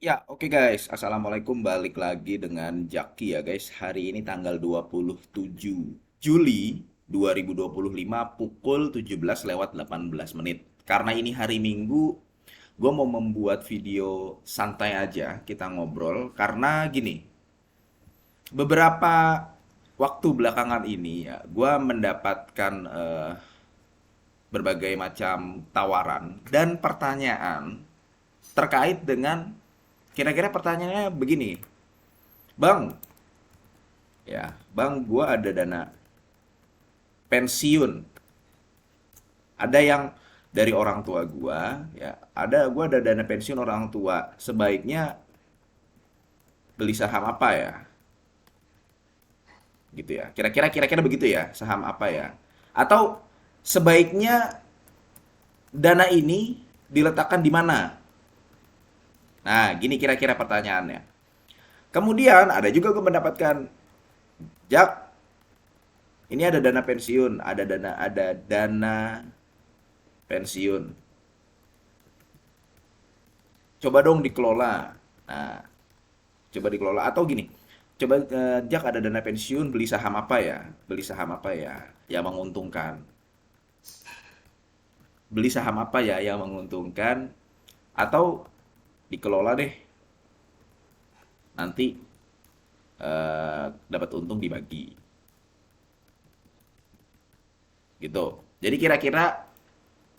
Ya, oke guys. Assalamualaikum. Balik lagi dengan Jaki ya guys. Hari ini tanggal 27 Juli 2025 pukul 17 lewat 18 menit. Karena ini hari Minggu, gue mau membuat video santai aja, kita ngobrol. Karena gini, beberapa waktu belakangan ini ya, gue mendapatkan berbagai macam tawaran dan pertanyaan terkait dengan kira-kira pertanyaannya begini. Bang, ya, Bang, gua ada dana pensiun. Ada yang dari orang tua gua, ya, gua ada dana pensiun orang tua. Sebaiknya beli saham apa ya? Gitu ya. Kira-kira begitu ya, saham apa ya? Atau sebaiknya dana ini diletakkan di mana? Nah, gini kira-kira pertanyaannya. Kemudian ada juga gue mendapatkan, Jak, ini ada dana pensiun. Coba dong dikelola. Nah, coba dikelola atau gini. Coba Jak, ada dana pensiun, beli saham apa ya? Beli saham apa ya yang menguntungkan? Beli saham apa ya yang menguntungkan atau dikelola deh. Nanti dapat untung dibagi. Gitu. Jadi kira-kira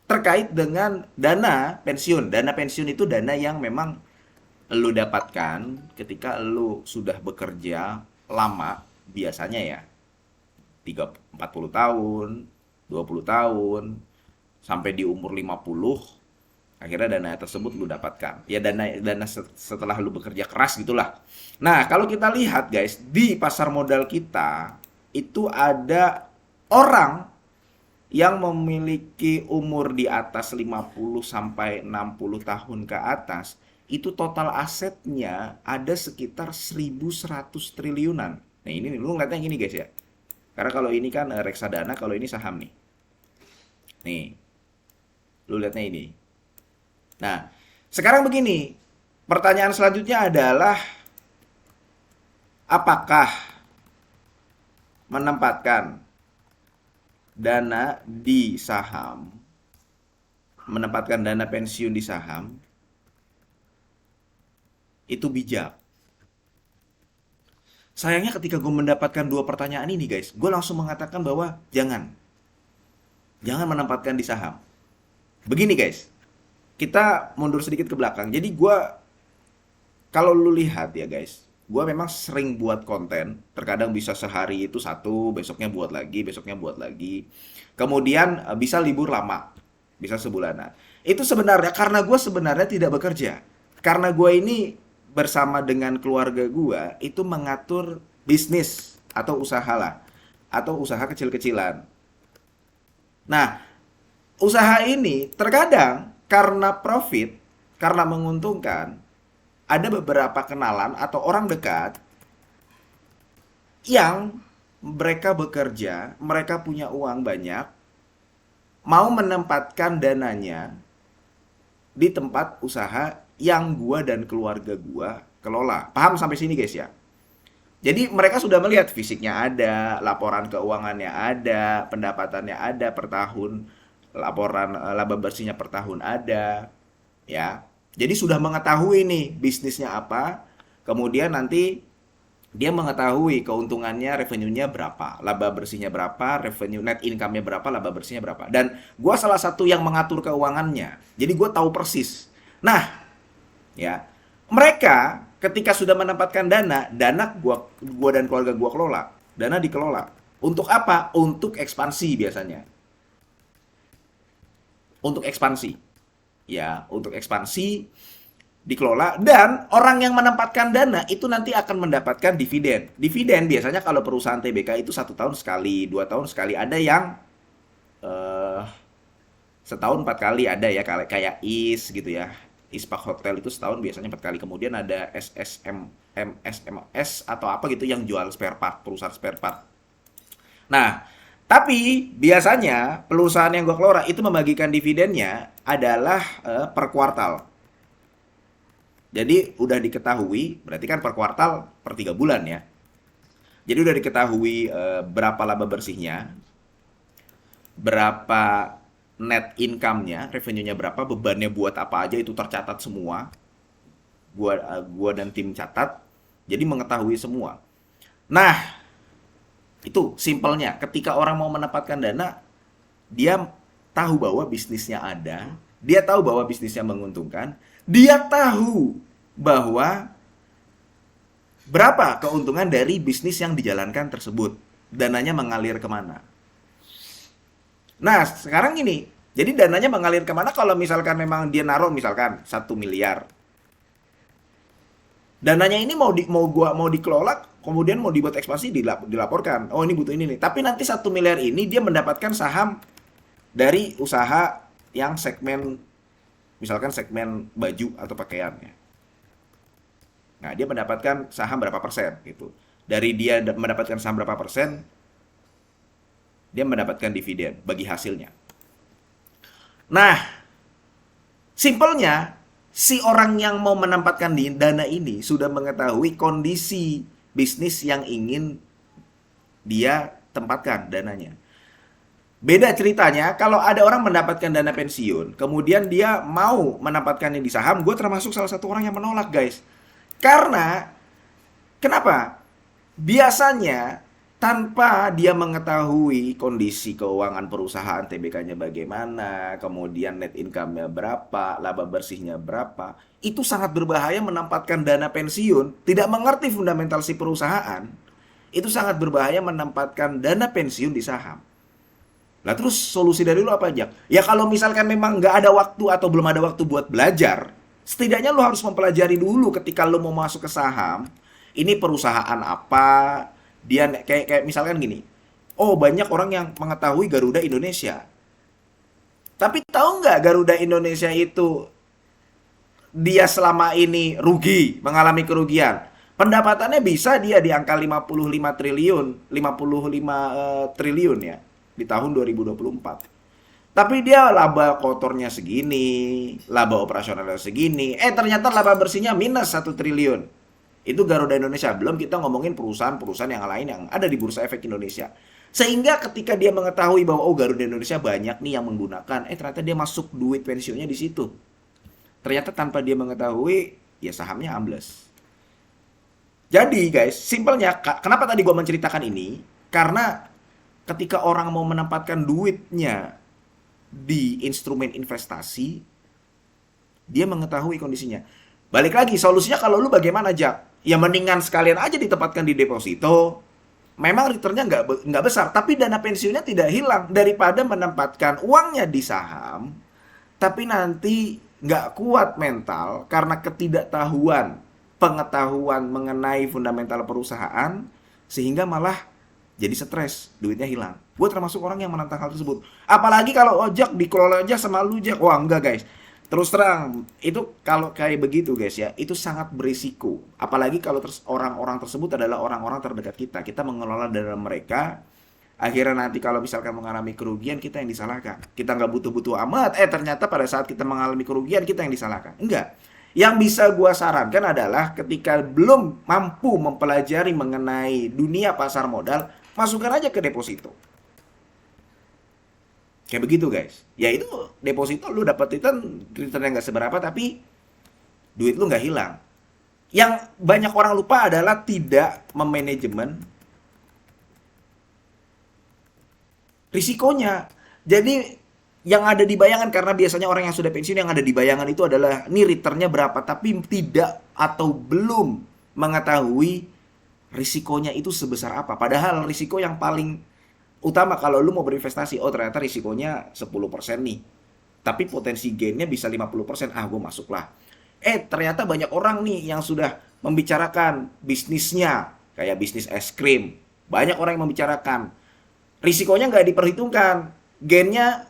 terkait dengan dana pensiun. Dana pensiun itu dana yang memang lu dapatkan ketika lu sudah bekerja lama, biasanya ya 40 tahun, 20 tahun, sampai di umur 50, akhirnya dana tersebut lu dapatkan. Ya dana dana setelah lu bekerja keras gitulah. Nah, kalau kita lihat guys, di pasar modal kita itu ada orang yang memiliki umur di atas 50 sampai 60 tahun ke atas, itu total asetnya ada sekitar 1.100 triliunan. Nah, ini lu ngeliatnya gini guys ya. Karena kalau ini kan reksadana, kalau ini saham nih. Nih, lu lihatnya ini. Nah, sekarang begini. Pertanyaan selanjutnya adalah apakah menempatkan dana di saham, menempatkan dana pensiun di saham itu bijak? Sayangnya ketika gue mendapatkan dua pertanyaan ini guys, gue langsung mengatakan bahwa jangan menempatkan di saham. Begini guys, kita mundur sedikit ke belakang. Jadi gue, kalau lu lihat ya guys, gue memang sering buat konten. Terkadang bisa sehari itu satu, besoknya buat lagi. Kemudian bisa libur lama, bisa sebulanan. Itu sebenarnya karena gue sebenarnya tidak bekerja. Karena gue ini bersama dengan keluarga gue itu mengatur bisnis atau usaha lah, atau usaha kecil-kecilan. Nah, usaha ini terkadang karena profit, karena menguntungkan, ada beberapa kenalan atau orang dekat yang mereka bekerja, mereka punya uang banyak, mau menempatkan dananya di tempat usaha yang gua dan keluarga gua kelola. Paham sampai sini guys ya? Jadi mereka sudah melihat fisiknya ada, laporan keuangannya ada, pendapatannya ada per tahun, laporan laba bersihnya per tahun ada, ya. Jadi sudah mengetahui nih bisnisnya apa, kemudian nanti dia mengetahui keuntungannya, revenue-nya berapa, laba bersihnya berapa, revenue net income-nya berapa, laba bersihnya berapa. Dan gua salah satu yang mengatur keuangannya. Jadi gua tahu persis. Nah, ya, mereka ketika sudah menempatkan dana gua dan keluarga gua kelola. Dana dikelola. Untuk apa? Untuk ekspansi biasanya. Untuk ekspansi. Ya, untuk ekspansi dikelola dan orang yang menempatkan dana itu nanti akan mendapatkan dividen. Dividen biasanya kalau perusahaan TBK itu 1 tahun sekali, 2 tahun sekali. Ada yang eh, setahun 4 kali ada ya, kayak gitu ya. Ispak Hotel itu setahun biasanya 4 kali. Kemudian ada SSMMSMS atau apa gitu yang jual spare part, perusahaan spare part. Nah, tapi biasanya perusahaan yang gue kelola itu membagikan dividennya adalah per kuartal. Jadi udah diketahui, berarti kan per kuartal per 3 bulan ya. Jadi udah diketahui berapa laba bersihnya, berapa net income-nya, revenue-nya berapa, bebannya buat apa aja itu tercatat semua. Gua dan tim catat. Jadi mengetahui semua. Nah, itu simpelnya. Ketika orang mau mendapatkan dana, dia tahu bahwa bisnisnya ada, dia tahu bahwa bisnisnya menguntungkan, dia tahu bahwa berapa keuntungan dari bisnis yang dijalankan tersebut, dananya mengalir kemana. Nah, sekarang ini, jadi dananya mengalir kemana kalau misalkan memang dia naruh misalkan 1 miliar. Dananya ini mau dikelola, kemudian mau dibuat ekspansi dilaporkan. Oh, ini butuh ini nih. Tapi nanti 1 miliar ini dia mendapatkan saham dari usaha yang segmen, misalkan segmen baju atau pakaian ya. Nah, dia mendapatkan saham berapa persen gitu. Dari dia mendapatkan saham berapa persen, dia mendapatkan dividen bagi hasilnya. Nah, simpelnya si orang yang mau menempatkan dana ini sudah mengetahui kondisi bisnis yang ingin dia tempatkan dananya. Beda ceritanya kalau ada orang mendapatkan dana pensiun, kemudian dia mau menempatkannya di saham, gue termasuk salah satu orang yang menolak, guys. Karena, kenapa? Biasanya, tanpa dia mengetahui kondisi keuangan perusahaan, TBK-nya bagaimana, kemudian net income-nya berapa, laba bersihnya berapa, itu sangat berbahaya menempatkan dana pensiun, tidak mengerti fundamental si perusahaan, itu sangat berbahaya menempatkan dana pensiun di saham. Lah terus solusi dari lu apa aja? Ya kalau misalkan memang nggak ada waktu atau belum ada waktu buat belajar, setidaknya lu harus mempelajari dulu ketika lu mau masuk ke saham. Ini perusahaan apa? Dia kayak misalkan gini. Oh, banyak orang yang mengetahui Garuda Indonesia. Tapi tahu nggak Garuda Indonesia itu dia selama ini rugi, mengalami kerugian. Pendapatannya bisa dia di angka 55 triliun, 55 triliun ya di tahun 2024. Tapi dia laba kotornya segini, laba operasionalnya segini. Ternyata laba bersihnya minus 1 triliun. Itu Garuda Indonesia. Belum kita ngomongin perusahaan-perusahaan yang lain yang ada di Bursa Efek Indonesia. Sehingga ketika dia mengetahui bahwa oh Garuda Indonesia banyak nih yang menggunakan, ternyata dia masuk duit pensiunnya di situ. Ternyata tanpa dia mengetahui, ya sahamnya ambles. Jadi guys, simpelnya, kenapa tadi gue menceritakan ini? Karena ketika orang mau menempatkan duitnya di instrumen investasi, dia mengetahui kondisinya. Balik lagi, solusinya kalau lu bagaimana, Jak? Ya mendingan sekalian aja ditempatkan di deposito. Memang returnnya nggak besar, tapi dana pensiunnya tidak hilang. Daripada menempatkan uangnya di saham, tapi nanti nggak kuat mental karena ketidaktahuan, pengetahuan mengenai fundamental perusahaan, sehingga malah jadi stres, duitnya hilang. Gue termasuk orang yang menantang hal tersebut. Apalagi kalau ojek dikelola aja sama lu, Jak. Wah, enggak, guys. Terus terang, itu kalau kayak begitu, guys ya, itu sangat berisiko. Apalagi kalau orang-orang tersebut adalah orang-orang terdekat kita. Kita mengelola dana mereka, akhirnya nanti kalau misalkan mengalami kerugian, kita yang disalahkan. Kita nggak butuh-butuh amat, ternyata pada saat kita mengalami kerugian, kita yang disalahkan. Enggak. Yang bisa gue sarankan adalah ketika belum mampu mempelajari mengenai dunia pasar modal, masukkan aja ke deposito. Kayak begitu, guys. Ya itu deposito lu dapat returnnya nggak seberapa, tapi duit lu nggak hilang. Yang banyak orang lupa adalah tidak memanajemen risikonya. Jadi yang ada di bayangan, karena biasanya orang yang sudah pensiun yang ada di bayangan itu adalah ini returnnya berapa, tapi tidak atau belum mengetahui risikonya itu sebesar apa. Padahal risiko yang paling utama kalau lu mau berinvestasi, oh ternyata risikonya 10% nih. Tapi potensi gainnya bisa 50%, gue masuklah. Ternyata banyak orang nih yang sudah membicarakan bisnisnya, kayak bisnis es krim. Banyak orang yang membicarakan. Risikonya nggak diperhitungkan. Gainnya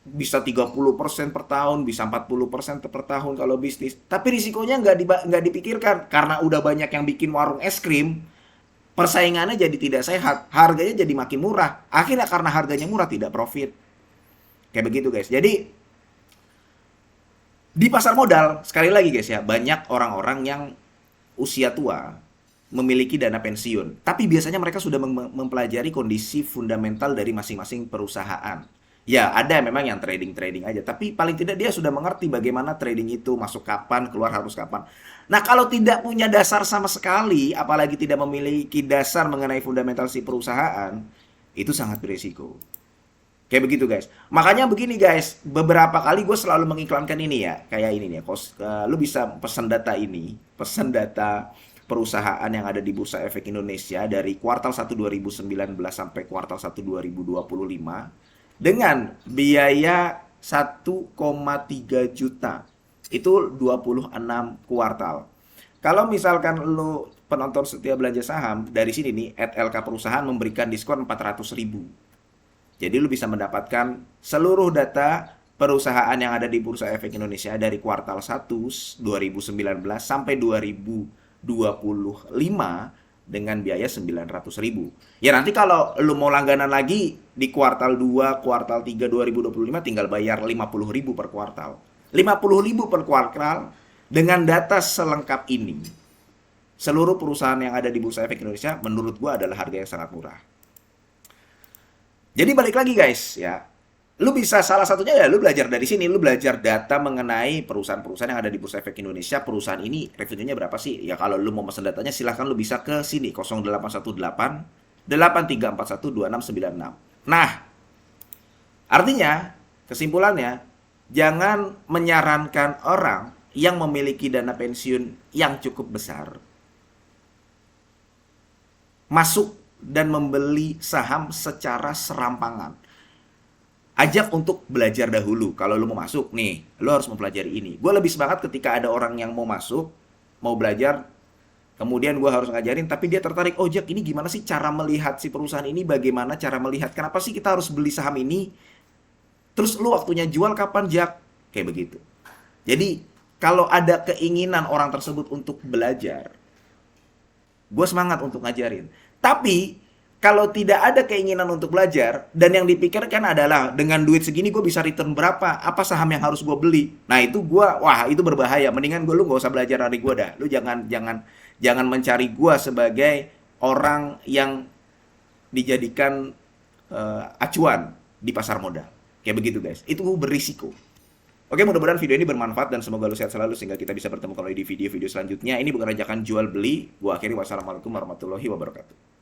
bisa 30% per tahun, bisa 40% per tahun kalau bisnis. Tapi risikonya nggak dipikirkan. Karena udah banyak yang bikin warung es krim, persaingannya jadi tidak sehat. Harganya jadi makin murah. Akhirnya karena harganya murah tidak profit. Kayak begitu, guys. Jadi Di pasar modal, sekali lagi guys ya, banyak orang-orang yang usia tua memiliki dana pensiun, tapi biasanya mereka sudah mempelajari kondisi fundamental dari masing-masing perusahaan. Ya, ada memang yang trading-trading aja, tapi paling tidak dia sudah mengerti bagaimana trading itu, masuk kapan, keluar harus kapan. Nah, kalau tidak punya dasar sama sekali, apalagi tidak memiliki dasar mengenai fundamental si perusahaan, itu sangat berisiko. Kayak begitu guys. Makanya begini guys, beberapa kali gue selalu mengiklankan ini ya, kayak ini nih, lu bisa pesan data ini, pesan data perusahaan yang ada di Bursa Efek Indonesia dari kuartal 1 2019 sampai kuartal 1 2025 dengan biaya 1,3 juta. Itu 26 kuartal. Kalau misalkan lu penonton setia belanja saham, dari sini nih, @LK perusahaan memberikan diskon 400.000. Jadi lu bisa mendapatkan seluruh data perusahaan yang ada di Bursa Efek Indonesia dari kuartal 1 2019 sampai 2025 dengan biaya 900.000. Ya nanti kalau lu mau langganan lagi di kuartal 2, kuartal 3 2025 tinggal bayar 50.000 per kuartal. 50.000 per kuartal dengan data selengkap ini. Seluruh perusahaan yang ada di Bursa Efek Indonesia menurut gua adalah harga yang sangat murah. Jadi balik lagi guys ya, lu bisa salah satunya ya lu belajar dari sini, lu belajar data mengenai perusahaan-perusahaan yang ada di Bursa Efek Indonesia, perusahaan ini revenue-nya berapa sih? Ya kalau lu mau pesan datanya silahkan lu bisa ke sini 0818 8341 2696. Nah, artinya kesimpulannya jangan menyarankan orang yang memiliki dana pensiun yang cukup besar masuk dan membeli saham secara serampangan. Ajak untuk belajar dahulu. Kalau lu mau masuk, nih, lu harus mempelajari ini. Gue lebih semangat ketika ada orang yang mau masuk, mau belajar, kemudian gue harus ngajarin, tapi dia tertarik, oh Jack, ini gimana sih cara melihat si perusahaan ini, bagaimana cara melihat, kenapa sih kita harus beli saham ini, terus lu waktunya jual kapan, Jack? Kayak begitu. Jadi, kalau ada keinginan orang tersebut untuk belajar, gue semangat untuk ngajarin. Tapi kalau tidak ada keinginan untuk belajar dan yang dipikirkan adalah dengan duit segini gue bisa return berapa, apa saham yang harus gue beli. Nah itu gue, wah itu berbahaya. Mendingan lu gak usah belajar dari gue dah. Lu jangan mencari gue sebagai orang yang dijadikan acuan di pasar modal. Kayak begitu guys. Itu berisiko. Oke, mudah-mudahan video ini bermanfaat dan semoga lu sehat selalu sehingga kita bisa bertemu kembali di video-video selanjutnya. Ini bukan ajakan jual beli. Gua akhiri, wassalamualaikum warahmatullahi wabarakatuh.